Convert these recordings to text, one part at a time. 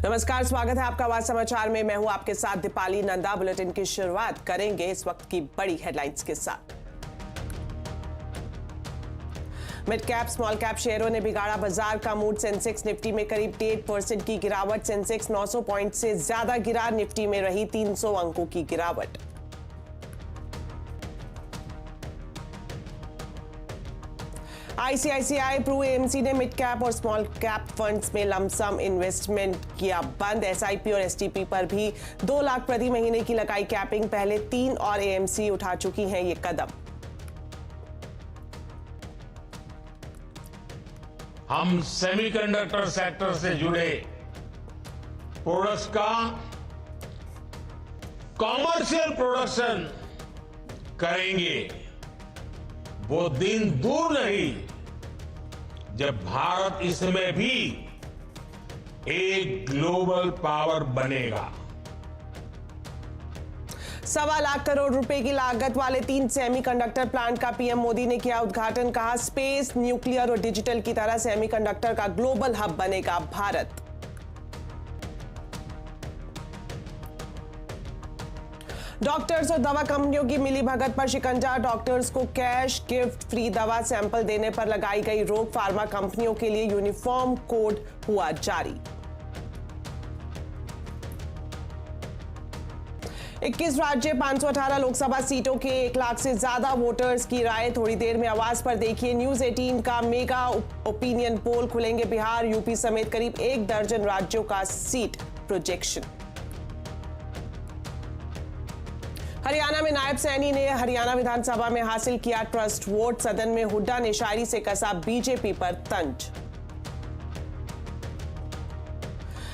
नमस्कार, स्वागत है आपका आवाज समाचार में। मैं हूं आपके साथ दीपाली नंदा। बुलेटिन की शुरुआत करेंगे इस वक्त की बड़ी हेडलाइंस के साथ। मिड कैप स्मॉल कैप शेयरों ने बिगाड़ा बाजार का मूड। सेंसेक्स निफ्टी में करीब 1.5% की गिरावट। सेंसेक्स 900 पॉइंट से ज्यादा गिरा। निफ्टी में रही 300 अंकों की गिरावट। आईसीआईसीआई प्रू एएमसी ने मिड कैप और स्मॉल कैप फंड्स में लमसम इन्वेस्टमेंट किया बंद। एसआईपी और एसटीपी पर भी 2 लाख प्रति महीने की लगाई कैपिंग। पहले 3 और एएमसी उठा चुकी हैं ये कदम। हम सेमीकंडक्टर सेक्टर से जुड़े प्रोडक्ट्स का कॉमर्शियल प्रोडक्शन करेंगे। वो दिन दूर नहीं जब भारत इसमें भी एक ग्लोबल पावर बनेगा। 1.25 लाख करोड़ रुपए की लागत वाले 3 सेमीकंडक्टर प्लांट का पीएम मोदी ने किया उद्घाटन। कहा, स्पेस, न्यूक्लियर और डिजिटल की तरह सेमीकंडक्टर का ग्लोबल हब बनेगा भारत। डॉक्टर्स और दवा कंपनियों की मिलीभगत पर शिकंजा। डॉक्टर्स को कैश गिफ्ट, फ्री दवा सैंपल देने पर लगाई गई रोक। फार्मा कंपनियों के लिए यूनिफॉर्म कोड हुआ जारी। 21 राज्य, 518 लोकसभा सीटों के 1 लाख से ज्यादा वोटर्स की राय। थोड़ी देर में आवाज पर देखिए न्यूज 18 का मेगा ओपिनियन पोल। खुलेंगे बिहार, यूपी समेत करीब 1 दर्जन राज्यों का सीट प्रोजेक्शन। हरियाणा में नायब सैनी ने हरियाणा विधानसभा में हासिल किया ट्रस्ट वोट। सदन में हुड्डा ने शायरी से कसा बीजेपी पर तंज।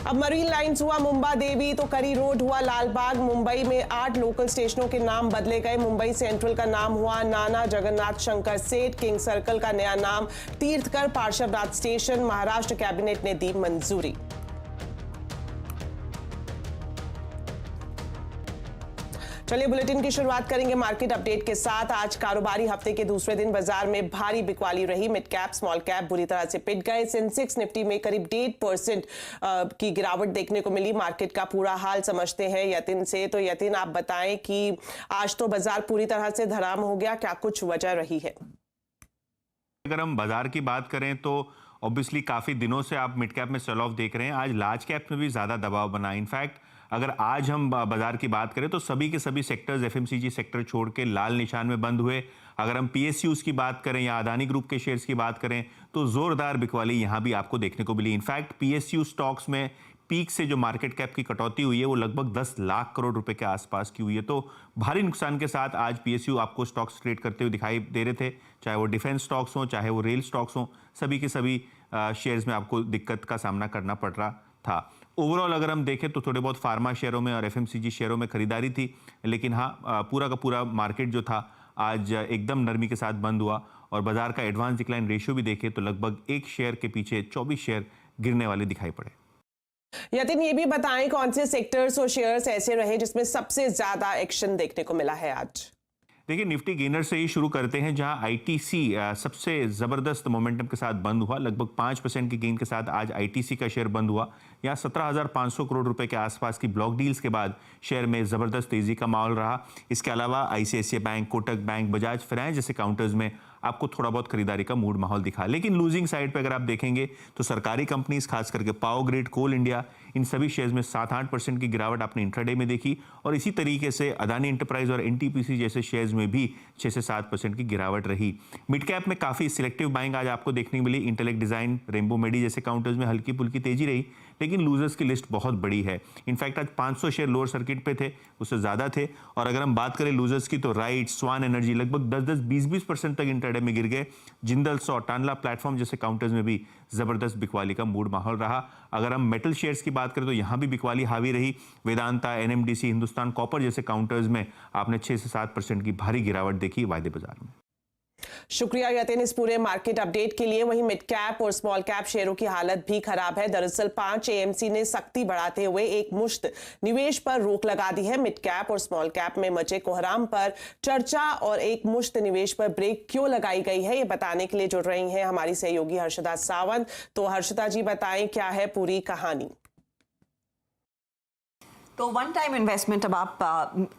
अब मरीन लाइन्स हुआ मुंबा देवी तो करी रोड हुआ लालबाग। मुंबई में 8 लोकल स्टेशनों के नाम बदले गए। मुंबई सेंट्रल का नाम हुआ नाना जगन्नाथ शंकर सेठ। किंग सर्कल का नया नाम तीर्थकर पार्श्वनाथ स्टेशन। महाराष्ट्र कैबिनेट ने दी मंजूरी। चलिए बुलेटिन की शुरुआत करेंगे मार्केट अपडेट के साथ। आज कारोबारी हफ्ते के दूसरे दिन बाजार में भारी बिकवाली रही। मिड कैप स्मॉल कैप बुरी तरह से पिट गए। सेंसेक्स निफ्टी में करीब 1.5% की गिरावट देखने को मिली। मार्केट का पूरा हाल समझते हैं यतिन से। तो यतिन, आप बताएं कि आज तो बाजार पूरी तरह से धराम हो गया, क्या कुछ वजह रही है? अगर हम बाजार की बात करें तो ऑब्वियसली काफी दिनों से आप मिड कैप में सेल ऑफ देख रहे हैं। आज लार्ज कैप में भी ज्यादा दबाव बना। इनफैक्ट अगर आज हम बाजार की बात करें तो सभी के सभी सेक्टर्स एफएमसीजी सेक्टर छोड़ के लाल निशान में बंद हुए। अगर हम पीएसयूज की बात करें या अदानी ग्रुप के शेयर्स की बात करें तो जोरदार बिकवाली यहां भी आपको देखने को मिली। इनफैक्ट पीएसयू स्टॉक्स में पीक से जो मार्केट कैप की कटौती हुई है वो लगभग 10 लाख करोड़ रुपए के आसपास की हुई है। तो भारी नुकसान के साथ आज पीएसयू आपको स्टॉक्स ट्रेड करते हुए दिखाई दे रहे थे। चाहे वो डिफेंस स्टॉक्स हों, चाहे वो रेल स्टॉक्स हों, सभी के सभी शेयर्स में आपको दिक्कत का सामना करना पड़ रहा था। ओवरऑल अगर हम देखें तो थोड़े बहुत फार्मा शेयरों में और एफएमसीजी शेयरों में खरीदारी थी, लेकिन हाँ, पूरा का पूरा मार्केट जो था आज एकदम नरमी के साथ बंद हुआ। और बाजार का एडवांस डिक्लाइन रेशियो भी देखें तो लगभग 1 शेयर के पीछे 24 शेयर गिरने वाले दिखाई पड़े। यतिन, ये भी बताएं कौन से सेक्टर्स और शेयर्स ऐसे रहे जिसमें सबसे ज्यादा एक्शन देखने को मिला है आज? देखिए, निफ्टी गेनर से ही शुरू करते हैं, जहां आईटीसी सबसे जबरदस्त मोमेंटम के साथ बंद हुआ। लगभग 5% की गेन के साथ आज आईटीसी का शेयर बंद हुआ। यहां 17,500 करोड़ रुपए के आसपास की ब्लॉक डील्स के बाद शेयर में जबरदस्त तेजी का माहौल रहा। इसके अलावा ICICI bank, Kotak bank, Bajaj finance जैसे काउंटर्स में आपको थोड़ा बहुत खरीदारी का मूड माहौल दिखा। लेकिन लूजिंग साइड पे अगर आप देखेंगे तो सरकारी कंपनीज, खास करके पावर ग्रिड, कोल इंडिया, इन सभी शेयर्स में 7-8% की गिरावट आपने इंट्राडे में देखी। और इसी तरीके से अदानी एंटरप्राइज और एनटीपीसी जैसे शेयर्स में भी 6 से 7% की गिरावट रही। मिड कैप में काफी सिलेक्टिव बाइंग आज आपको देखने को मिली। इंटेलेक्ट डिजाइन, रेनबो मेडी जैसे काउंटर्स में हल्की फुल्की तेजी रही, लेकिन लूजर्स की लिस्ट बहुत बड़ी है। इनफैक्ट आज 500 शेयर लोअर सर्किट पे थे, उससे ज्यादा थे। और अगर हम बात करें लूजर्स की तो राइट, स्वान एनर्जी लगभग 10-10, 20-20% तक इंट्राडे में गिर गए। जिंदल, सौ, टानला प्लेटफॉर्म जैसे काउंटर्स में भी जबरदस्त बिकवाली का मूड माहौल रहा। अगर हम मेटल शेयर्स की बात करें तो यहां भी बिकवाली हावी रही। वेदांता, एनएमडीसी, हिंदुस्तान कॉपर जैसे काउंटर्स में आपने 6 से 7% की भारी गिरावट देखी वायदे बाजार में। शुक्रिया यतिन इस पूरे मार्केट अपडेट के लिए। वहीं मिड कैप और स्मॉल कैप शेयरों की हालत भी खराब है। दरअसल 5 एएमसी ने सख्ती बढ़ाते हुए एक मुश्त निवेश पर रोक लगा दी है। मिड कैप और स्मॉल कैप में मचे कोहराम पर चर्चा और एक मुश्त निवेश पर ब्रेक क्यों लगाई गई है, ये बताने के लिए जुड़ रही हैं हमारी सहयोगी हर्षदा सावंत। तो हर्षदा जी, बताएं क्या है पूरी कहानी? तो वन टाइम इन्वेस्टमेंट अब आप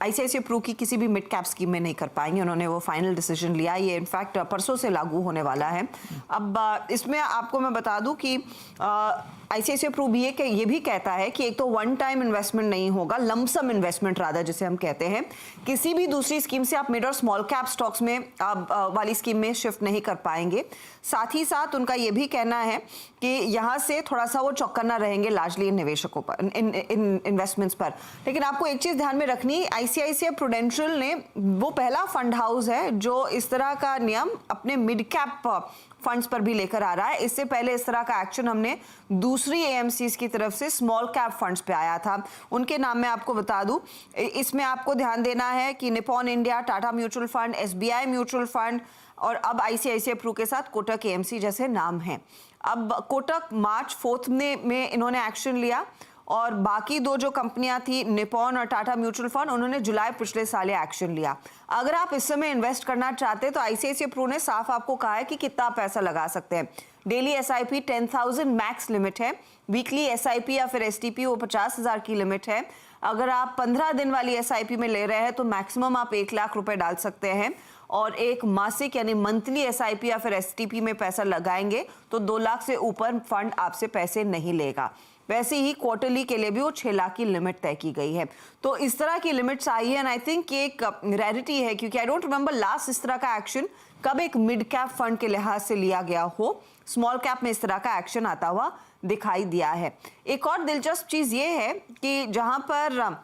आईसीआईसीआई प्रू की किसी भी मिड कैप स्कीम में नहीं कर पाएंगे। उन्होंने वो फाइनल डिसीजन लिया, ये इनफैक्ट परसों से लागू होने वाला है। अब इसमें आपको मैं बता दूं कि आईसीआईसीआई प्रू भी ये भी कहता है कि एक तो वन टाइम इन्वेस्टमेंट नहीं होगा, लमसम इन्वेस्टमेंट रादर जिसे हम कहते हैं। किसी भी दूसरी स्कीम से आप मिड और स्मॉल कैप स्टॉक्स में वाली स्कीम में शिफ्ट नहीं कर पाएंगे। साथ ही साथ उनका ये भी कहना है कि यहाँ से थोड़ा सा वो चौकन्ना रहेंगे लार्जली इन निवेशकों पर, इन इन्वेस्टमेंट्स पर। लेकिन आपको एक चीज ध्यान में रखनी, आईसीआईसीआई प्रूडेंशियल ने वो पहला फंड हाउस है जो इस तरह का नियम अपने मिड कैप फंड्स पर भी लेकर आ रहा है। इससे पहले इस तरह का एक्शन हमने दूसरी एएमसीज की तरफ से स्मॉल कैप फंड्स पे आया था। उनके नाम मैं आपको बता दूं, इसमें आपको ध्यान देना है कि Nippon India, Tata mutual fund, SBI mutual fund और अब आईसीआईसीआई प्रू के साथ कोटक एएमसी जैसे नाम हैं। अब कोटक मार्च 4 में इन्होंने एक्शन लिया और बाकी दो जो कंपनियां थी निपॉन और टाटा म्यूचुअल फंड, उन्होंने जुलाई पिछले साल एक्शन लिया। अगर आप इस समय इन्वेस्ट करना चाहते हैं तो आईसीआईसीआई प्रू ने साफ आपको कहा है कि कितना पैसा लगा सकते हैं। डेली एसआईपी 10,000 मैक्स लिमिट है, वीकली एसआईपी या फिर एसटीपी वो 50,000 की लिमिट है। अगर आप 15 दिन वाली एसआईपी में ले रहे हैं तो मैक्सिमम आप 1 लाख रुपए डाल सकते हैं और एक मासिक यानी मंथली एसआईपी या फिर एसटीपी में पैसा लगाएंगे तो 2 लाख से ऊपर फंड आपसे पैसे नहीं लेगा। वैसे ही क्वार्टरली के लिए भी वो 6 लाख की लिमिट तय की गई है। तो इस तरह की लिमिट्स आई है एंड आई थिंक एक रेयरिटी है, क्योंकि आई डोंट रिमेंबर लास्ट इस तरह का एक्शन कब एक मिड कैप फंड के लिहाज से लिया गया हो। स्मॉल कैप में इस तरह का एक्शन आता हुआ दिखाई दिया है। एक और दिलचस्प चीज ये है कि जहां पर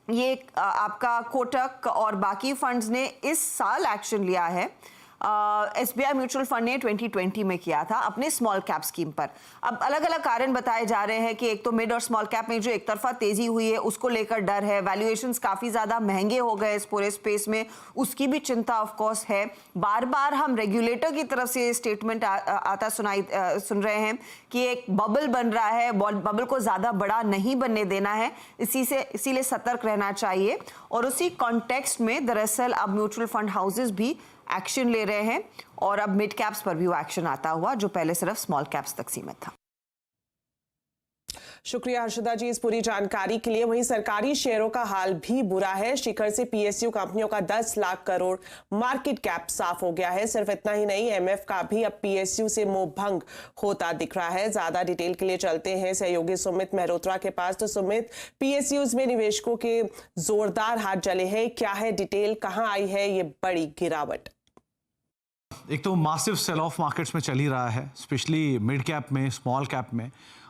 ये आपका कोटक और बाकी फंड्स ने इस साल एक्शन लिया है, एसबीआई म्यूचुअल फंड ने 2020 में किया था अपने स्मॉल कैप स्कीम पर। अब अलग अलग कारण बताए जा रहे हैं कि एक तो मिड और स्मॉल कैप में जो एक तरफा तेजी हुई है उसको लेकर डर है, वैल्यूएशंस काफी ज्यादा महंगे हो गए इस पूरे स्पेस में, उसकी भी चिंता ऑफ कोर्स है। बार बार हम रेगुलेटर की तरफ से स्टेटमेंट सुन रहे हैं कि एक बबल बन रहा है, बबल को ज्यादा बड़ा नहीं बनने देना है, इसीलिए सतर्क रहना चाहिए। और उसी कॉन्टेक्स्ट में दरअसल अब म्यूचुअल फंड हाउसेस भी एक्शन ले रहे हैं और अब मिड कैप्स पर भी वो एक्शन आता हुआ जो पहले सिर्फ स्मॉल कैप्स तक सीमित था। शुक्रिया हर्षदा जी इस पूरी जानकारी के लिए। वहीं सरकारी शेयरों का हाल भी बुरा है। शिखर से पीएसयू कंपनियों का 10 लाख करोड़ मार्केट कैप साफ हो गया है। सिर्फ इतना ही नहीं, एमएफ का भी अब पीएसयू से मोह भंग होता दिख रहा है। ज्यादा डिटेल के लिए चलते हैं सहयोगी सुमित मेहरोत्रा के पास। तो सुमित, पीएसयूज में निवेशकों के जोरदार हाथ जले हैं, क्या है डिटेल, कहां आई है ये बड़ी गिरावट? एक तो मासिव सेल ऑफ मार्केट्स में चल ही रहा है, स्पेशली मिड कैप में, स्मॉल कैप में,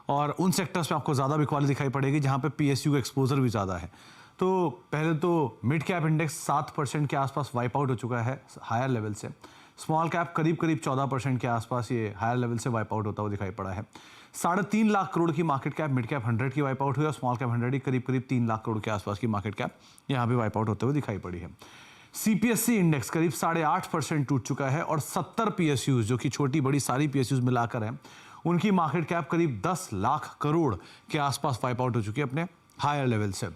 और उन सेक्टर्स में आपको ज़्यादा बिकवाली दिखाई पड़ेगी जहाँ पे पीएसयू का एक्सपोजर भी ज़्यादा है। तो पहले तो मिड कैप इंडेक्स 7% के आसपास वाइप आउट हो चुका है हायर लेवल से। स्मॉल कैप करीब 14% के आसपास ये हायर लेवल से वाइप आउट होता हुआ दिखाई पड़ा है। 3.5 लाख करोड़ की मार्केट कैप मिड कैप 100 की वाइप आउट हुई और स्मॉल कैप 100 की करीब 3 लाख करोड़ के आसपास की मार्केट कैप यहाँ भी वाइप आउट होते हुए दिखाई पड़ी है। सीपीएससी इंडेक्स करीब 8.5% टूट चुका है और 70 पीएसयूज जो कि छोटी बड़ी सारी पीएसयूज मिलाकर हैं, उनकी मार्केट कैप करीब 10 लाख करोड़ के आसपास वाइप आउट हो चुकी है अपने हायर लेवल से।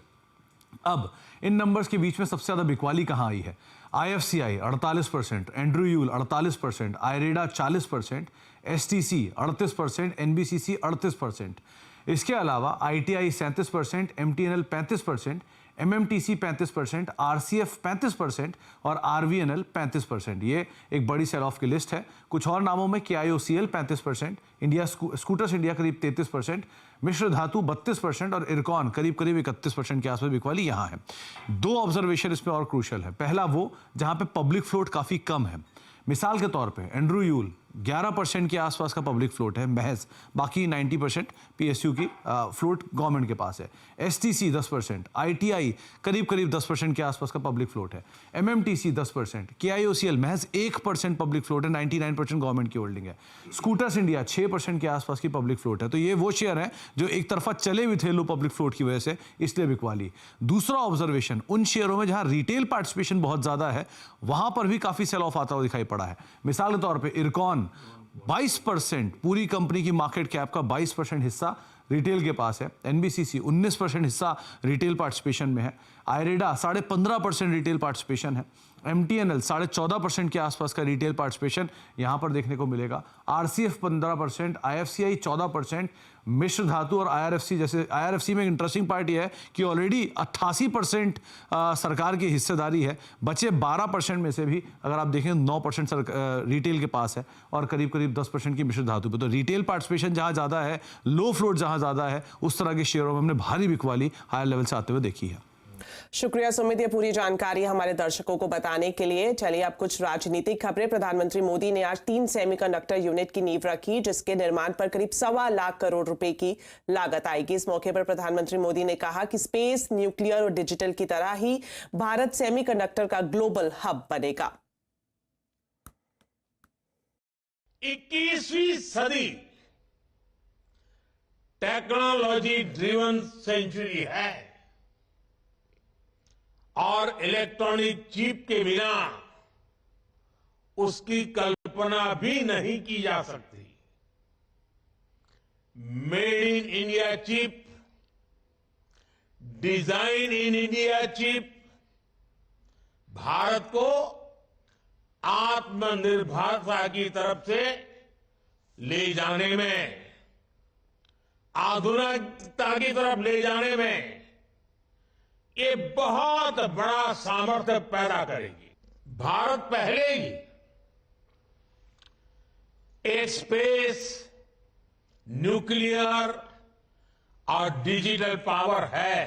अब इन नंबर्स के बीच में सबसे ज्यादा बिकवाली कहां आई है? IFCI 48%, एंड्रयूल 48%, आयरेडा 40%, STC 38%, NBCC 38%। इसके अलावा आईटीआई 37%, एमटीएनएल 35%, एमएमटीसी 35%, आरसीएफ 35% और आरवीएनएल 35%। ये एक बड़ी सेल ऑफ की लिस्ट है। कुछ और नामों में केआईओसीएल 35%, इंडिया स्कूटर्स इंडिया करीब 33%, मिश्र धातु 32% और इरकॉन करीब 31% के आसपास बिकवाली यहाँ है। 2 ऑब्जर्वेशन इसमें और क्रूशल है। पहला वो जहाँ पे पब्लिक फ्लोट काफ़ी कम है। मिसाल के तौर पे एंड्रयूल 11% के आसपास का पब्लिक फ्लोट है महज, बाकी 90% पीएसयू की फ्लोट गवर्नमेंट के पास है। एसटीसी 10%, आईटीआई करीब 10% के आसपास का पब्लिक फ्लोट है। एमएमटीसी 10%, केआईओसीएल महज 1% पब्लिक फ्लोट है, 99% गवर्नमेंट की होल्डिंग है। स्कूटर्स इंडिया 6% के आसपास की पब्लिक फ्लोट है। तो ये वो शेयर है जो एक तरफा चले भी थे लो पब्लिक फ्लोट की वजह से, इसलिए बिकवाली। दूसरा ऑब्जर्वेशन, उन शेयरों में जहां रिटेल पार्टिसिपेशन बहुत ज्यादा है वहां पर भी काफी सेल ऑफ आता हुआ दिखाई पड़ा है। मिसाल के तौर पर इरकॉन 22%, पूरी कंपनी की मार्केट कैप का 22% हिस्सा रिटेल के पास है। एनबीसीसी 19% हिस्सा रिटेल पार्टिसिपेशन में है। आयरेडा 15.5% रिटेल पार्टिसिपेशन है। एमटीएनएल 14.5% के आसपास का रिटेल पार्टिसिपेशन यहाँ पर देखने को मिलेगा। आरसीएफ 15%, आईएफसीआई 14%, मिश्र धातु और आईआरएफसी जैसे आईआरएफसी में इंटरेस्टिंग पार्ट यह है कि ऑलरेडी 88% सरकार की हिस्सेदारी है। बचे 12% में से भी अगर आप देखें 9% रिटेल के पास है और करीब करीब 10% की मिश्र धातु पे। तो रिटेल पार्टिसिपेशन जहाँ ज़्यादा है, लो फ्लोट जहाँ ज़्यादा है, उस तरह के शेयरों में हमने भारी बिकवाली हायर लेवल से आते हुए देखी है। शुक्रिया सुमित, ये पूरी जानकारी हमारे दर्शकों को बताने के लिए। चलिए अब कुछ राजनीतिक खबरें। प्रधानमंत्री मोदी ने आज 3 सेमीकंडक्टर यूनिट की नींव रखी, जिसके निर्माण पर करीब 1.25 लाख करोड़ रुपए की लागत आएगी। इस मौके पर प्रधानमंत्री मोदी ने कहा कि स्पेस, न्यूक्लियर और डिजिटल की तरह ही भारत सेमीकंडक्टर का ग्लोबल हब बनेगा। 21वीं सदी टेक्नोलॉजी ड्रिवन सेंचुरी है और इलेक्ट्रॉनिक चिप के बिना उसकी कल्पना भी नहीं की जा सकती। Made in India chip, design in India chip Bharat को आत्मनिर्भरता की तरफ से ले जाने में, आधुनिकता की तरफ ले जाने में ये बहुत बड़ा सामर्थ्य पैदा करेगी। भारत पहले ही एक स्पेस, न्यूक्लियर और डिजिटल पावर है।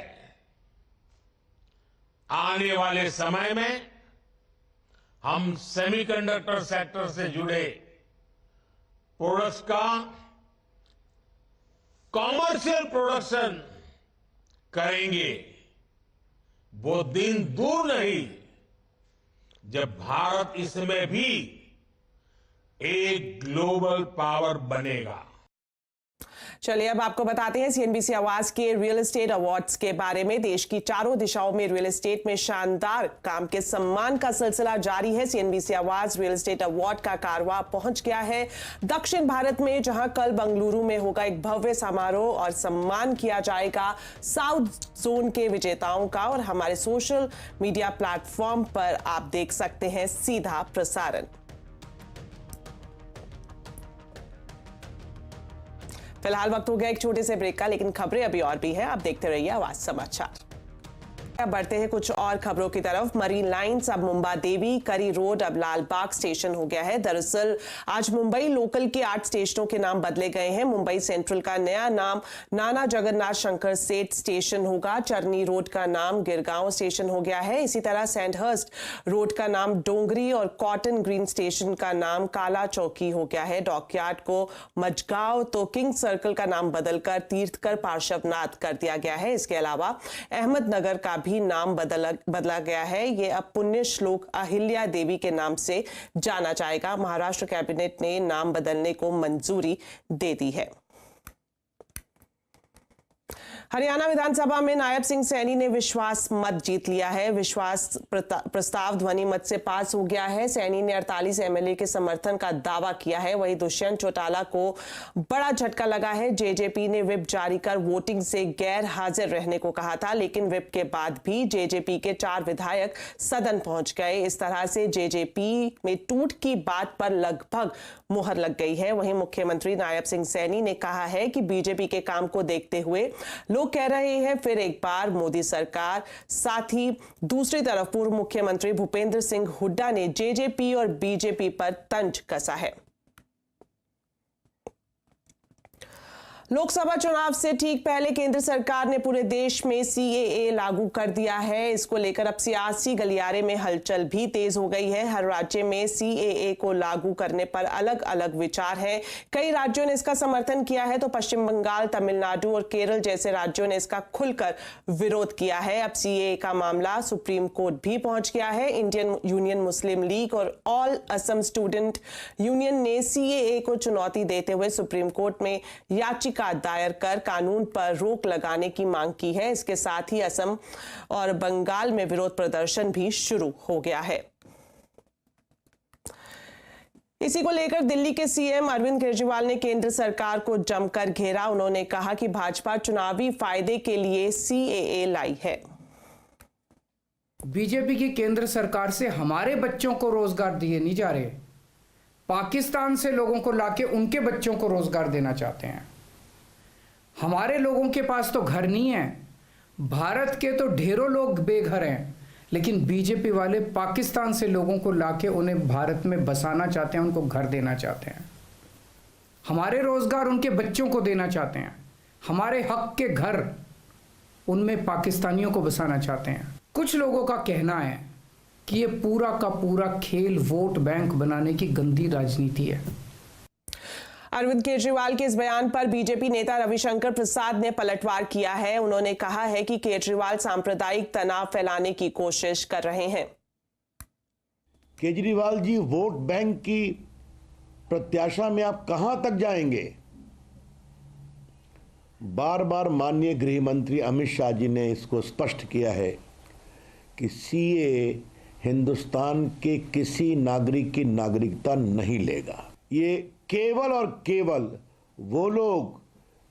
आने वाले समय में हम सेमीकंडक्टर सेक्टर से जुड़े प्रोडक्ट्स का कॉमर्शियल प्रोडक्शन करेंगे। वो दिन दूर नहीं जब भारत इसमें भी एक ग्लोबल पावर बनेगा। चलिए अब आपको बताते हैं सीएनबीसी आवाज के रियल एस्टेट अवार्ड्स के बारे में। देश की चारों दिशाओं में रियल एस्टेट में शानदार काम के सम्मान का सिलसिला जारी है। सीएनबीसी आवाज रियल एस्टेट अवार्ड का कारवा पहुंच गया है दक्षिण भारत में, जहां कल बंगलुरु में होगा एक भव्य समारोह और सम्मान किया जाएगा साउथ जोन के विजेताओं का। और हमारे सोशल मीडिया प्लेटफॉर्म पर आप देख सकते हैं सीधा प्रसारण। फिलहाल वक्त हो गया एक छोटे से ब्रेक का, लेकिन खबरें अभी और भी हैं। आप देखते रहिए आवाज समाचार। बढ़ते हैं कुछ और खबरों की तरफ। मरीन लाइन्स अब मुंबा देवी करी रोड अब लाल बाग स्टेशन हो गया है। दरअसल आज मुंबई लोकल के 8 स्टेशनों के नाम बदले गए हैं। मुंबई सेंट्रल का नया नाम नाना जगन्नाथ शंकर सेठ स्टेशन होगा। चरनी रोड का नाम गिरगांव स्टेशन हो गया है। इसी तरह सैंडहर्स्ट रोड का नाम डोंगरी और कॉटन ग्रीन स्टेशन का नाम काला चौकी हो गया है। डॉकयार्ड को मजगांव तो किंग सर्कल का नाम बदलकर तीर्थकर पार्श्वनाथ कर दिया गया है। इसके अलावा अहमदनगर का भी नाम बदला गया है। ये अब पुण्य श्लोक अहिल्या देवी के नाम से जाना जाएगा। महाराष्ट्र कैबिनेट ने नाम बदलने को मंजूरी दे दी है। हरियाणा विधानसभा में नायब सिंह सैनी ने विश्वास मत जीत लिया है। विश्वास प्रस्ताव ध्वनि मत से पास हो गया है। सैनी ने 48 एमएलए के समर्थन का दावा किया है। वहीं दुष्यंत चौटाला को बड़ा झटका लगा है। जेजेपी ने व्हिप जारी कर वोटिंग से गैर हाजिर रहने को कहा था, लेकिन व्हिप के बाद भी जेजेपी के 4 विधायक सदन पहुंच गए। इस तरह से जेजेपी में टूट की बात पर लगभग मुहर लग गई है। वहीं मुख्यमंत्री नायब सिंह सैनी ने कहा है कि बीजेपी के काम को देखते हुए लोग कह रहे हैं फिर एक बार मोदी सरकार। साथ ही दूसरी तरफ पूर्व मुख्यमंत्री भूपेंद्र सिंह हुड्डा ने जेजेपी और बीजेपी पर तंज कसा है। लोकसभा चुनाव से ठीक पहले केंद्र सरकार ने पूरे देश में सीएए लागू कर दिया है। इसको लेकर अब सियासी गलियारे में हलचल भी तेज हो गई है। हर राज्य में सीएए को लागू करने पर अलग अलग विचार है। कई राज्यों ने इसका समर्थन किया है तो पश्चिम बंगाल, तमिलनाडु और केरल जैसे राज्यों ने इसका खुलकर विरोध किया है। अब सीएए का मामला सुप्रीम कोर्ट भी पहुंच गया है। इंडियन यूनियन मुस्लिम लीग और ऑल असम स्टूडेंट यूनियन ने सीएए को चुनौती देते हुए सुप्रीम कोर्ट में याचिका दायर कर कानून पर रोक लगाने की मांग की है। इसके साथ ही असम और बंगाल में विरोध प्रदर्शन भी शुरू हो गया है। इसी को लेकर दिल्ली के सीएम अरविंद केजरीवाल ने केंद्र सरकार को जमकर घेरा। उन्होंने कहा कि भाजपा चुनावी फायदे के लिए सीएए लाई है। बीजेपी की केंद्र सरकार से हमारे बच्चों को रोजगार दिए नहीं जा रहे, पाकिस्तान से लोगों को लाके उनके बच्चों को रोजगार देना चाहते हैं। हमारे लोगों के पास तो घर नहीं है, भारत के तो ढेरों लोग बेघर हैं, लेकिन बीजेपी वाले पाकिस्तान से लोगों को लाके उन्हें भारत में बसाना चाहते हैं, उनको घर देना चाहते हैं। हमारे रोजगार उनके बच्चों को देना चाहते हैं, हमारे हक के घर उनमें पाकिस्तानियों को बसाना चाहते हैं। कुछ लोगों का कहना है कि ये पूरा का पूरा खेल वोट बैंक बनाने की गंदी राजनीति है। अरविंद केजरीवाल के इस बयान पर बीजेपी नेता रविशंकर प्रसाद ने पलटवार किया है। उन्होंने कहा है कि केजरीवाल सांप्रदायिक तनाव फैलाने की कोशिश कर रहे हैं। केजरीवाल जी, वोट बैंक की प्रत्याशा में आप कहां तक जाएंगे? बार बार माननीय गृह मंत्री अमित शाह जी ने इसको स्पष्ट किया है कि सीएए हिंदुस्तान के किसी नागरिक की नागरिकता नहीं लेगा। ये केवल और केवल वो लोग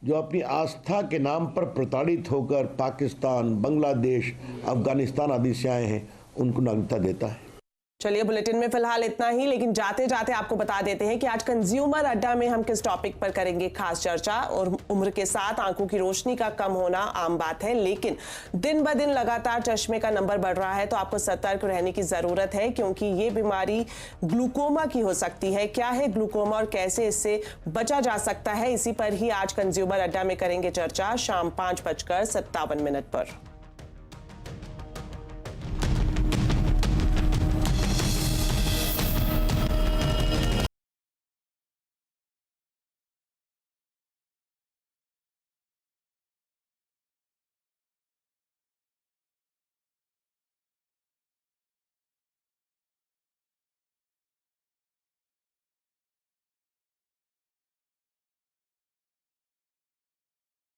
जो अपनी आस्था के नाम पर प्रताड़ित होकर पाकिस्तान, बांग्लादेश, अफगानिस्तान आदि से आए हैं, उनको नागरिकता देता है। चलिए, बुलेटिन में फिलहाल इतना ही, लेकिन जाते जाते आपको बता देते हैं कि आज कंज्यूमर अड्डा में हम किस टॉपिक पर करेंगे खास चर्चा। और उम्र के साथ आंखों की रोशनी का कम होना आम बात है, लेकिन दिन ब दिन लगातार चश्मे का नंबर बढ़ रहा है, तो आपको सतर्क रहने की जरूरत है, क्योंकि ये बीमारी ग्लूकोमा की हो सकती है। क्या है ग्लूकोमा और कैसे इससे बचा जा सकता है, इसी पर ही आज कंज्यूमर अड्डा में करेंगे चर्चा, शाम 5:57 पर।